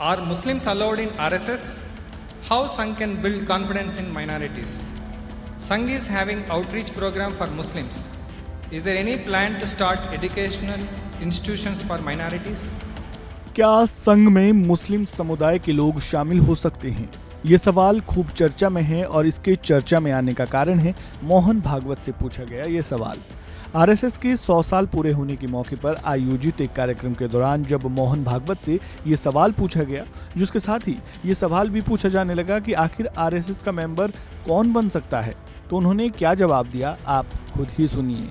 Are Muslims allowed in RSS? How Sangh can build confidence in minorities? Sangh is having outreach program for Muslims. Is there any plan to start educational institutions for minorities? क्या संघ में मुस्लिम समुदाय के लोग शामिल हो सकते हैं? ये सवाल खूब चर्चा में है और इसके चर्चा में आने का कारण है मोहन भागवत से पूछा गया ये सवाल। आरएसएस के 100 साल पूरे होने के मौके पर आयोजित एक कार्यक्रम के दौरान जब मोहन भागवत से ये सवाल पूछा गया, जिसके साथ ही ये सवाल भी पूछा जाने लगा कि आखिर आरएसएस का मेंबर कौन बन सकता है, तो उन्होंने क्या जवाब दिया, आप खुद ही सुनिए।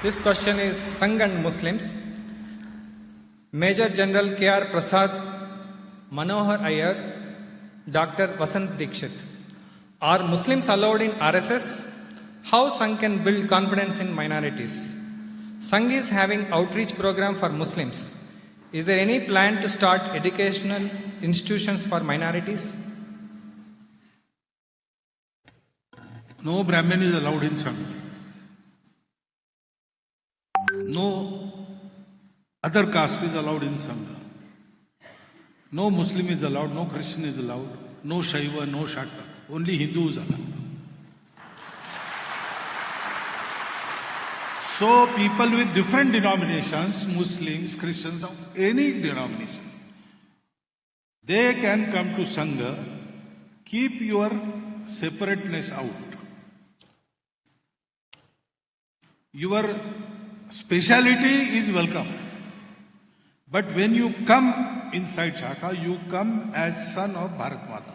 This question is Sangh and Muslims. Major General K.R. Prasad, Manohar Iyer, Dr. Vasant Dikshit. Are Muslims allowed in RSS? How Sangh can build confidence in minorities? Sangh is having outreach program for Muslims. Is there any plan to start educational institutions for minorities? No Brahmin is allowed in Sangh. No other caste is allowed in Sangha. No Muslim is allowed, no Christian is allowed, no Shaiva, no Shakta. Only Hindu is allowed. So people with different denominations, Muslims, Christians, of any denomination, they can come to Sangha. Keep your separateness out. Your speciality is welcome. But when you come inside Shaka, you come as son of Bharat Mata,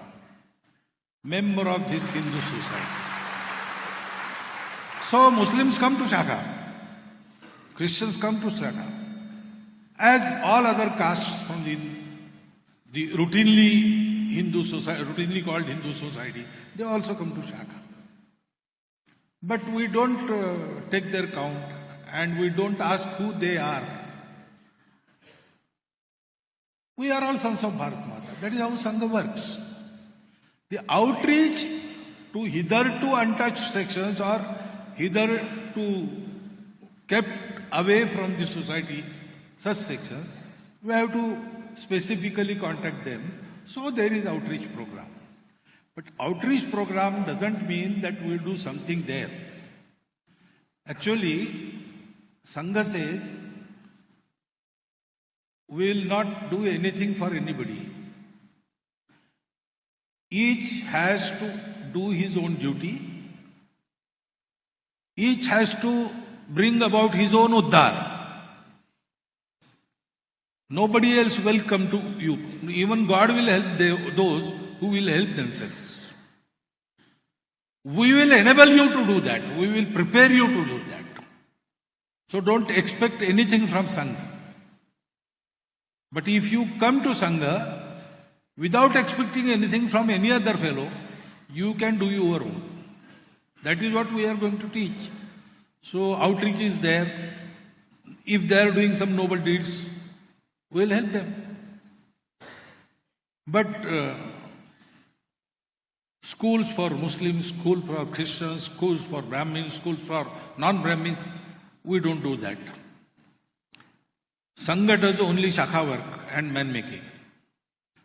member of this Hindu society. So Muslims come to Shaka, Christians come to Shaka, as all other castes from the routinely Hindu society, routinely called Hindu society, they also come to Shaka. But we don't take their count and we don't ask who they are. We are all sons of Bharat Mata. That is how Sangha works. The outreach to hitherto untouched sections or hitherto kept away from the society, such sections, we have to specifically contact them. So there is outreach program. But outreach program doesn't mean that we'll do something there. Actually, Sangha says, we will not do anything for anybody. Each has to do his own duty. Each has to bring about his own uddhar. Nobody else will come to you. Even God will help those who will help themselves. We will enable you to do that. We will prepare you to do that. So don't expect anything from Sangha. But if you come to Sangha without expecting anything from any other fellow, you can do your own. That is what we are going to teach. So outreach is there. If they are doing some noble deeds, we will help them. But schools for Muslims, schools for Christians, schools for Brahmins, schools for non-Brahmins, we don't do that. Sangha does only Shakha work and man making.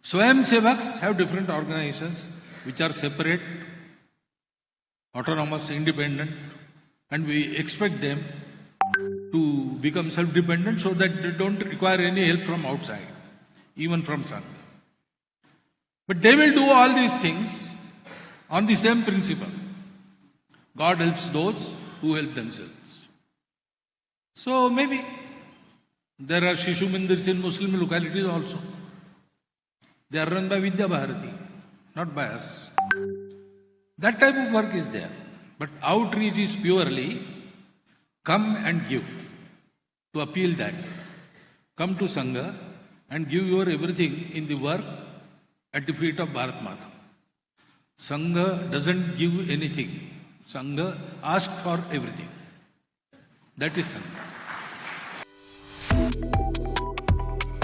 Swayam Sevaks have different organizations which are separate, autonomous, independent, and we expect them to become self-dependent so that they don't require any help from outside, even from Sangha. But they will do all these things on the same principle. God helps those who help themselves. So maybe there are Shishu Mandirs in Muslim localities also. They are run by Vidya Bharati, not by us. That type of work is there. But outreach is purely come and give. To appeal that. Come to Sangha and give your everything in the work at the feet of Bharat Mata. Sangha doesn't give anything. Sangha asks for everything. That is Sangha.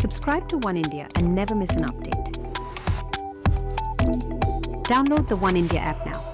Subscribe to One India and never miss an update. Download the One India app now.